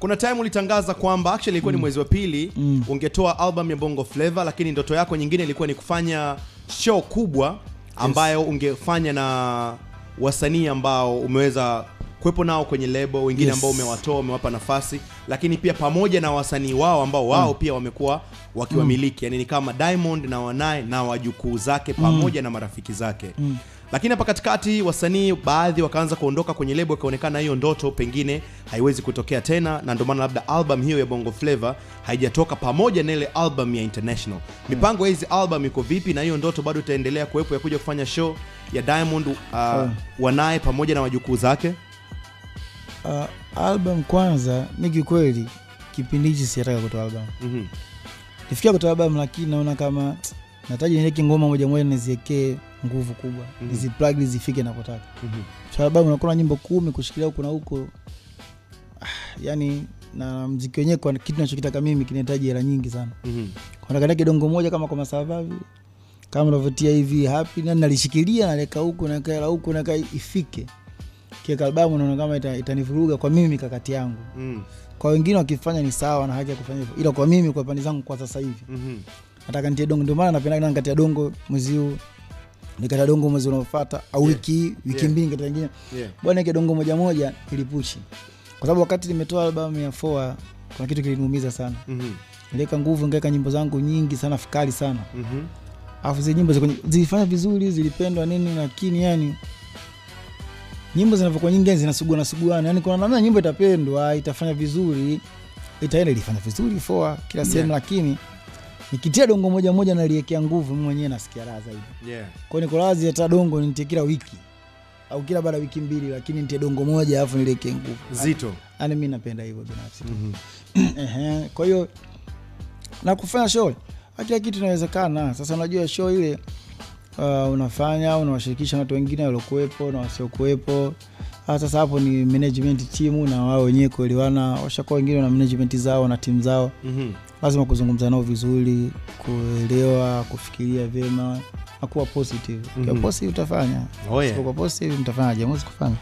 Kuna time ulitangaza kwamba actually ilikuwa ni mwezi wa pili ungetoa album ya Bongo Flava, lakini ndoto yako nyingine ilikuwa ni kufanya show kubwa ambayo ungefanya na wasanii ambao umeweza kuwepo nao kwenye label, wengine ambao umewatoa, umewapa nafasi, lakini pia pamoja na wasanii wao ambao wao pia wamekuwa wakiwamiliki. Yani ni kama Diamond na wanae na wajukuu zake pamoja na marafiki zake. Lakini hapa katikati wasanii baadhi wakaanza kuondoka kwenye label, kaonekana hiyo ndoto pengine haiwezi kutokea tena, na ndio maana labda album hiyo ya Bongo Flava haijatoka pamoja na ile album ya International. Mipango hizi album iko vipi, na hiyo ndoto bado itaendelea kuwepo ya kuja kufanya show ya Diamond wanae pamoja na wajukuu zake? Album kwanza, mimi kweli kipindi hichi sitaka kutoa album. Nifikia kutoa album, lakini naona kama nataji niweke ngoma moja moja niziwekee nguvu kubwa. Hizi plug zifike napotaka. Sababu unakuwa nyimbo 10 kushikilia huko na huko. Yani na muziki wenyewe kwa kitu ninachokitaka mimi kinahitaji hela nyingi sana. Kwa nataka kidongo moja kama kwa Masavavi, kama unavotia hivi happy, na nalishikilia naleka huko na kaela huko na ifike. Kia albamu naona kama itanivuruga kwa mimi mikakati yangu. Kwa wengine wakifanya ni sawa na haki ya kufanya hivyo, ila kwa mimi kwa pande zangu kwa sasa hivi nataka nitie dongo. Ndio maana napenda nikatia dongo mwezi huu, nikata dongo mwezi unaofuata, au wiki mbili nikata nyingine. Bwana nike dongo moja moja ilipushi. Kwa sababu wakati nimetoa albamu ya 4 kuna kitu kiliniumiza sana. Nileka nguvu, ngeka nyimbo zangu nyingi sana, fikali sana. Alafu zile nyimbo zilifanya vizuri, zilipendwa nini, lakini yani nyimbo zinavyokuwa nyingi zinasuguana, yani kuna namna nyimbo itapendwa, itafanya vizuri, itaenda ilifanya vizuri 4 kila sehemu, lakini nikitia dongo moja moja na liekea nguvu, mimi mwenyewe nasikia raha zaidi. Kwa hiyo niko lazi hata dongo nitie kila wiki au kila baada wiki mbili, lakini nitie dongo moja alafu niliekee nguvu zito. Yani mimi napenda hivyo binafsi. Kwa hiyo na kufanya show kila kitu inawezekana. Sasa unajua show ile unafanya, unawashirikisha watu wengine waliokuepo na wasiokuepo. Sasa hapo ni management team, na wao wenyewe kuelewana, washakuwa wengine na management zao na timu zao. Lazima kuzungumza nao vizuri, kuelewa, kufikiria vyema, na kuwa positive. Kwa positive utafanya. Kwa positive mtafanya, jambo kufanya.